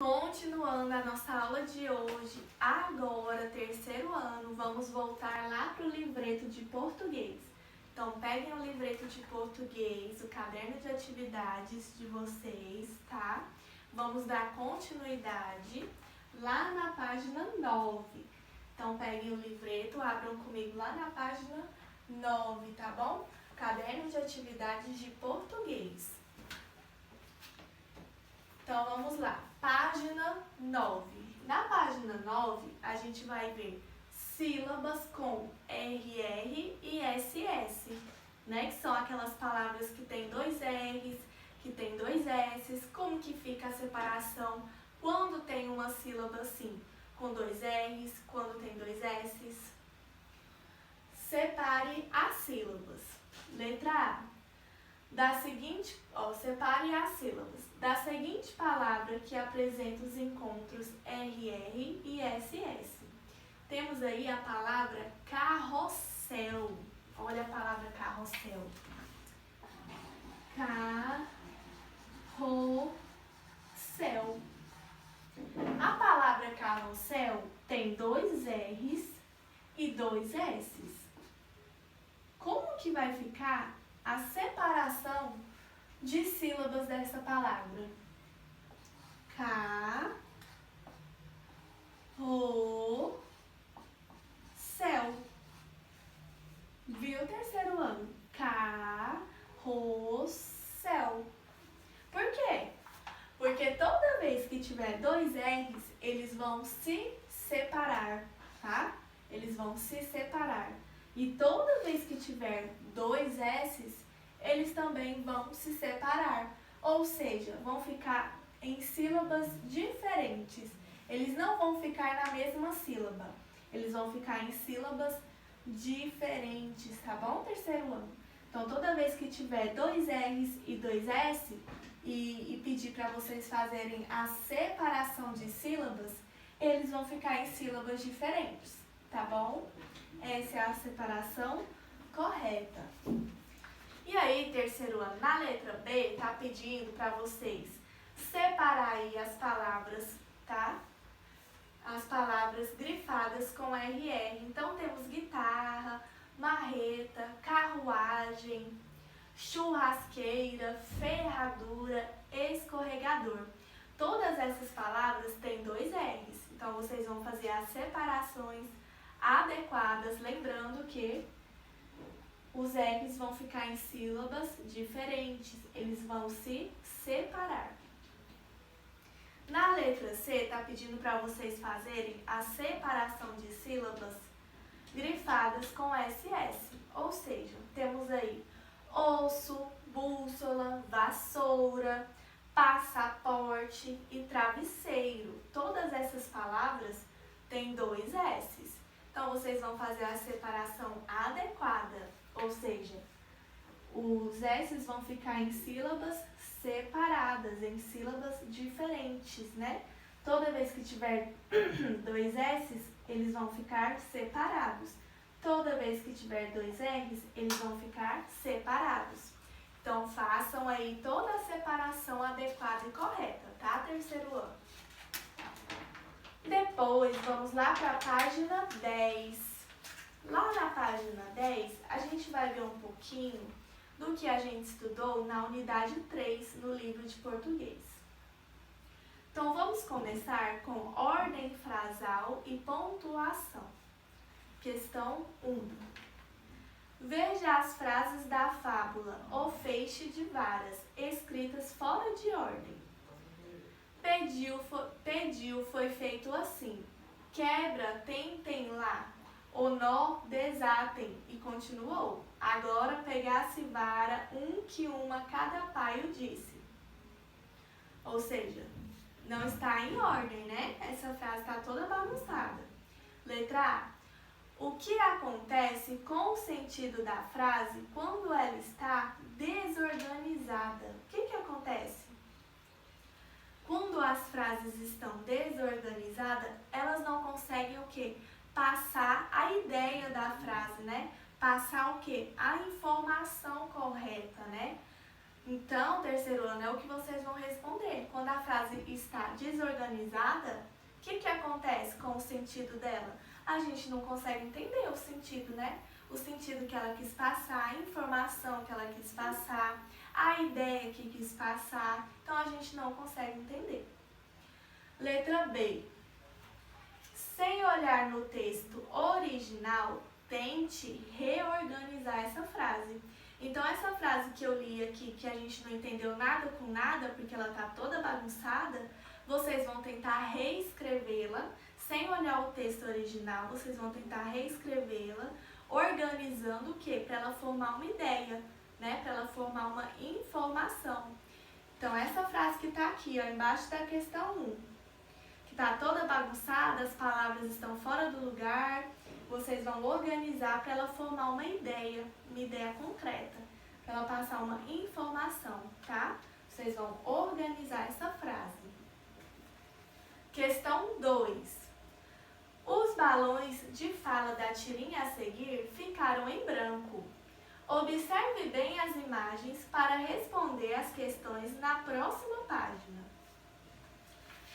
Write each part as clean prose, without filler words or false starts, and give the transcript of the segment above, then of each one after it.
Continuando a nossa aula de hoje, agora, terceiro ano, vamos voltar lá para o livreto de português. Então, peguem o livreto de português, o caderno de atividades de vocês, tá? Vamos dar continuidade lá na página 9. Então, peguem o livreto, abram comigo lá na página 9, tá bom? Caderno de atividades de português. Então, vamos lá. Página 9. Na página 9, a gente vai ver sílabas com RR e SS, né? Que são aquelas palavras que tem dois R's, que tem dois S's. Como que fica a separação quando tem uma sílaba assim, com dois R's, quando tem dois S's? Separe as sílabas. Letra A. Separe as sílabas. Da seguinte palavra que apresenta os encontros RR e SS. Temos aí a palavra carrossel. Olha a palavra carrossel. Carrossel. A palavra carrossel tem dois R's e dois S's. Como que vai ficar a separação de sílabas dessa palavra? Carrossel. Viu, terceiro ano? Carrossel. Por quê? Porque toda vez que tiver dois R's, eles vão se separar, tá? Eles vão se separar. E toda vez que tiver dois S's, eles também vão se separar. Ou seja, vão ficar em sílabas diferentes. Eles não vão ficar na mesma sílaba. Eles vão ficar em sílabas diferentes, tá bom, terceiro ano? Então, toda vez que tiver dois R's e dois S e pedir para vocês fazerem a separação de sílabas, eles vão ficar em sílabas diferentes, tá bom? Essa é a separação correta. E aí, terceiro ano, na letra B, tá pedindo para vocês separar aí as palavras, tá? As palavras grifadas com RR. Então, temos guitarra, marreta, carruagem, churrasqueira, ferradura, escorregador. Todas essas palavras têm dois R's. Então, vocês vão fazer as separações adequadas, lembrando que os R's vão ficar em sílabas diferentes, eles vão se separar. Na letra C, está pedindo para vocês fazerem a separação de sílabas grifadas com SS. Ou seja, temos aí osso, bússola, vassoura, passaporte e travesseiro. Todas essas palavras têm dois S's. Então, vocês vão fazer a separação adequada, ou seja, os S's vão ficar em sílabas separadas, em sílabas diferentes, né? Toda vez que tiver dois S's, eles vão ficar separados. Toda vez que tiver dois R's, eles vão ficar separados. Então, façam aí toda a separação adequada e correta, tá? Terceiro ano. Depois, vamos lá para a página 10. Lá na página 10, a gente vai ver um pouquinho do que a gente estudou na unidade 3 no livro de português. Então, vamos começar com ordem frasal e pontuação. Questão 1. Veja as frases da fábula O Feixe de Varas, escritas fora de ordem. Pediu foi feito assim. Quebra, tentem lá. O nó, desatem. E continuou. Agora pegasse vara, que uma cada paio disse. Ou seja, não está em ordem, né? Essa frase está toda bagunçada. Letra A. O que acontece com o sentido da frase quando ela está desorganizada? O que acontece? Quando as frases estão desorganizadas, elas não conseguem o quê? Passar a ideia da frase, né? Passar o quê? A informação correta, né? Então, terceiro ano é o que vocês vão responder. Quando a frase está desorganizada, o que acontece com o sentido dela? A gente não consegue entender o sentido, né? O sentido que ela quis passar, a informação que ela quis passar, a ideia que quis passar. Então, a gente não consegue entender. Letra B. Sem olhar no texto original, tente reorganizar essa frase. Então, essa frase que eu li aqui, que a gente não entendeu nada com nada, porque ela está toda bagunçada, vocês vão tentar reescrevê-la, sem olhar o texto original, vocês vão tentar reescrevê-la, organizando o quê? Para ela formar uma ideia, né? Para ela formar uma informação. Então, essa frase que está aqui, ó, embaixo da questão 1, que está toda bagunçada, as palavras estão fora do lugar, vocês vão organizar para ela formar uma ideia concreta, para ela passar uma informação, tá? Vocês vão organizar essa frase. Questão 2. Os balões de fala da tirinha a seguir ficaram em branco. Observe bem as imagens para responder as questões na próxima página.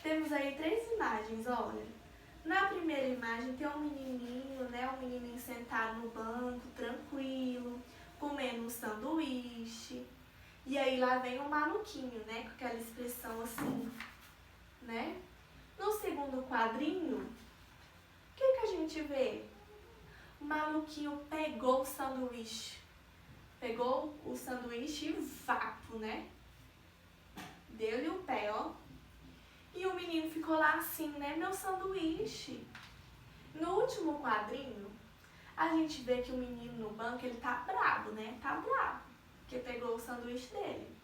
Temos aí 3 imagens, olha. Na primeira imagem tem um menininho, né? Um menininho sentado no banco, tranquilo, comendo um sanduíche. E aí lá vem um maluquinho, né? Com aquela expressão assim, né? No segundo quadrinho, o que a gente vê? O maluquinho pegou o sanduíche. Pegou o sanduíche e vapo, né? Deu-lhe o pé, ó. E o menino ficou lá assim, né? Meu sanduíche. No último quadrinho, a gente vê que o menino no banco, ele tá bravo, né? Tá bravo, porque pegou o sanduíche dele.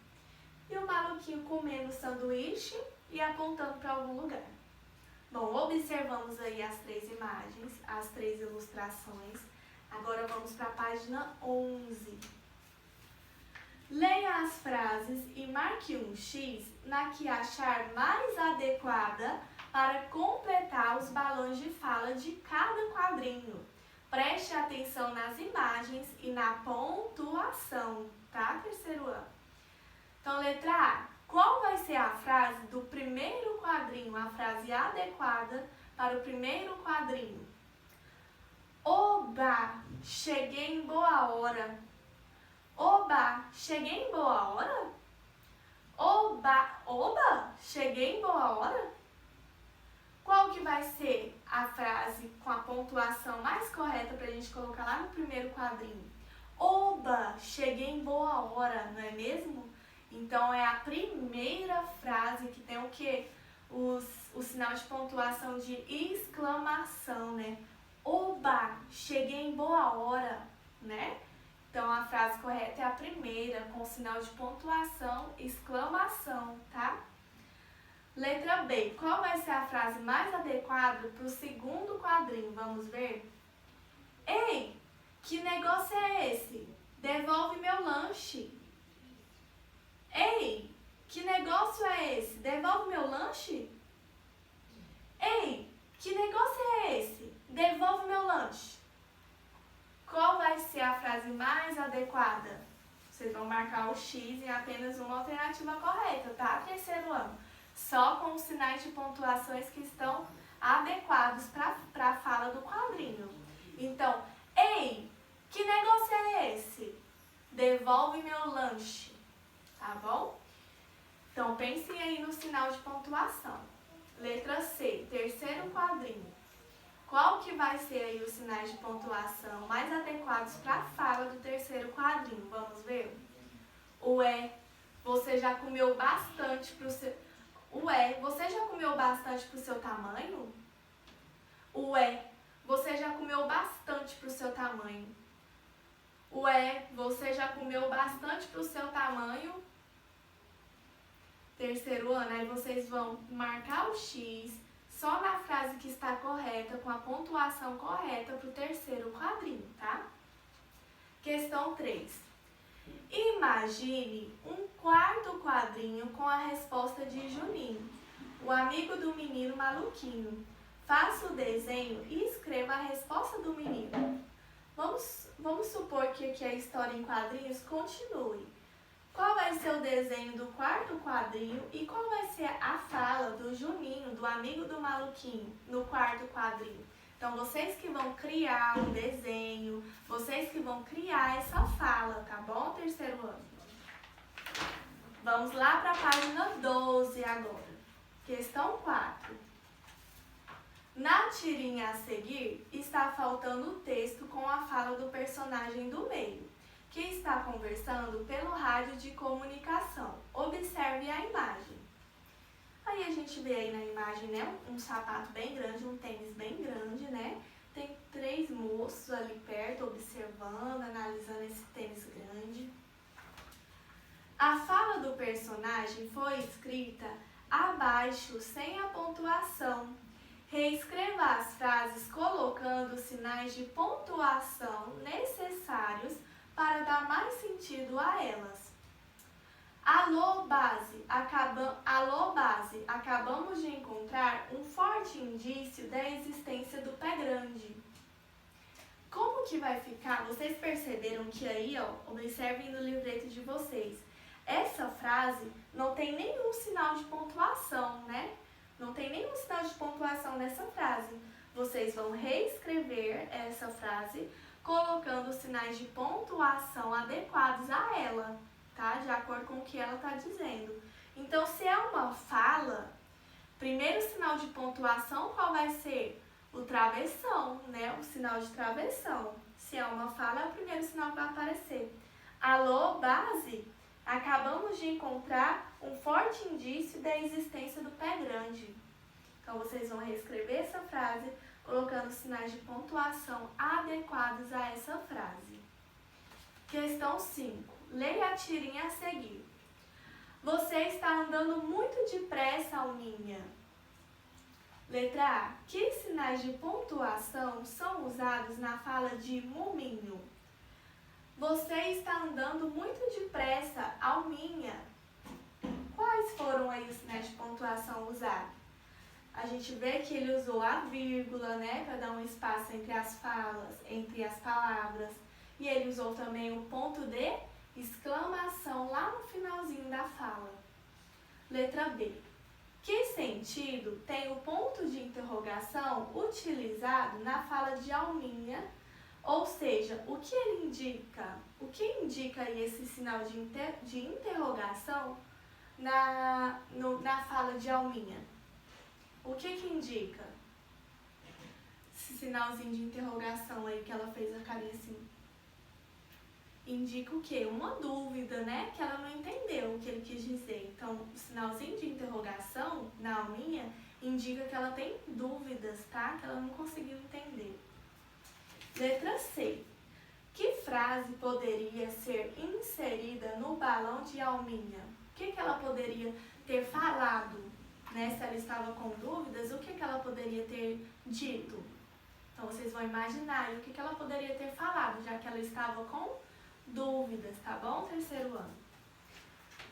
E o maluquinho comendo o sanduíche e apontando para algum lugar. Bom, observamos aí as 3 imagens, as 3 ilustrações. Agora vamos para a página 11. Leia as frases e marque um X na que achar mais adequada para completar os balões de fala de cada quadrinho. Preste atenção nas imagens e na pontuação, tá, terceiro ano? Então, letra A. Qual vai ser a frase do primeiro quadrinho, a frase adequada para o primeiro quadrinho? Oba, cheguei em boa hora. Oba, cheguei em boa hora? Oba, cheguei em boa hora? Qual que vai ser a frase com a pontuação mais correta para a gente colocar lá no primeiro quadrinho? Oba, cheguei em boa hora, não é mesmo? Então, é a primeira frase que tem o quê? O sinal de pontuação de exclamação, né? Oba, cheguei em boa hora, né? Então, a frase correta é a primeira, com sinal de pontuação, exclamação, tá? Letra B. Qual vai ser a frase mais adequada para o segundo quadrinho? Vamos ver? Ei, que negócio é esse? Devolve meu lanche. Ei, que negócio é esse? Devolve meu lanche? Ei, que negócio é esse? Devolve meu lanche. Qual vai ser a frase mais adequada? Vocês vão marcar o X em apenas uma alternativa correta, tá? Terceiro ano. Só com os sinais de pontuações que estão adequados para a fala do quadrinho. Então, ei, que negócio é esse? Devolve meu lanche. Tá bom? Então, pensem aí no sinal de pontuação. Letra C, terceiro quadrinho. Qual que vai ser aí os sinais de pontuação mais adequados para a fala do terceiro quadrinho? Vamos ver? O E, você já comeu bastante pro seu... O E, você já comeu bastante pro seu tamanho? O E, você já comeu bastante pro seu tamanho? O E, você já comeu bastante pro seu tamanho? Terceiro ano, aí vocês vão marcar o X só na frase que está correta, com a pontuação correta para o terceiro quadrinho, tá? Questão 3. Imagine um quarto quadrinho com a resposta de Juninho, o amigo do menino maluquinho. Faça o desenho e escreva a resposta do menino. Vamos supor que aqui a história em quadrinhos continue. qual vai ser o desenho do quarto quadrinho e qual vai ser a fala do Juninho, do amigo do maluquinho, no quarto quadrinho. Então, vocês que vão criar um desenho, vocês que vão criar essa fala, tá bom, terceiro ano? Vamos lá para a página 12 agora. Questão 4. Na tirinha a seguir, está faltando o texto com a fala do personagem do meio, que está conversando pelo rádio de comunicação. Observe a imagem. Aí a gente vê aí na imagem, né, um sapato bem grande, um tênis bem grande, né? Tem 3 moços ali perto, observando, analisando esse tênis grande. A fala do personagem foi escrita abaixo, sem a pontuação. Reescreva as frases colocando os sinais de pontuação necessários para dar mais sentido a elas. Alô, base, acabamos de encontrar um forte indício da existência do pé grande. Como que vai ficar? Vocês perceberam que aí, ó, observem no livreto de vocês, essa frase não tem nenhum sinal de pontuação, né? Não tem nenhum sinal de pontuação nessa frase. Vocês vão reescrever essa frase colocando os sinais de pontuação adequados a ela, tá? De acordo com o que ela está dizendo. Então, se é uma fala, primeiro sinal de pontuação, qual vai ser? O travessão, né? O sinal de travessão. Se é uma fala, é o primeiro sinal que vai aparecer. Alô, base, acabamos de encontrar um forte indício da existência do pé grande. Então, vocês vão reescrever essa frase colocando sinais de pontuação adequados a essa frase. Questão 5. Leia a tirinha a seguir. Você está andando muito depressa, Alminha. Letra A. Que sinais de pontuação são usados na fala de Muminho? Você está andando muito depressa, Alminha. Quais foram aí os sinais de pontuação usados? A gente vê que ele usou a vírgula, né, para dar um espaço entre as falas, entre as palavras. E ele usou também o ponto de exclamação lá no finalzinho da fala. Letra B. Que sentido tem o ponto de interrogação utilizado na fala de Alminha? Ou seja, o que ele indica? O que indica aí esse sinal de interrogação na fala de Alminha? O que indica? Esse sinalzinho de interrogação aí que ela fez a carinha assim. Indica o quê? Uma dúvida, né? Que ela não entendeu o que ele quis dizer. Então, o sinalzinho de interrogação na Alminha indica que ela tem dúvidas, tá? Que ela não conseguiu entender. Letra C. Que frase poderia ser inserida no balão de Alminha? O que ela poderia ter falado, né? Se ela estava com dúvidas, o que ela poderia ter dito? Então, vocês vão imaginar o que ela poderia ter falado, já que ela estava com dúvidas, tá bom, terceiro ano?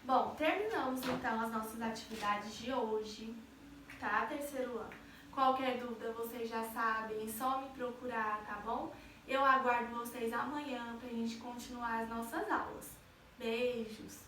Bom, terminamos então as nossas atividades de hoje, tá, terceiro ano? Qualquer dúvida vocês já sabem, é só me procurar, tá bom? Eu aguardo vocês amanhã pra gente continuar as nossas aulas. Beijos!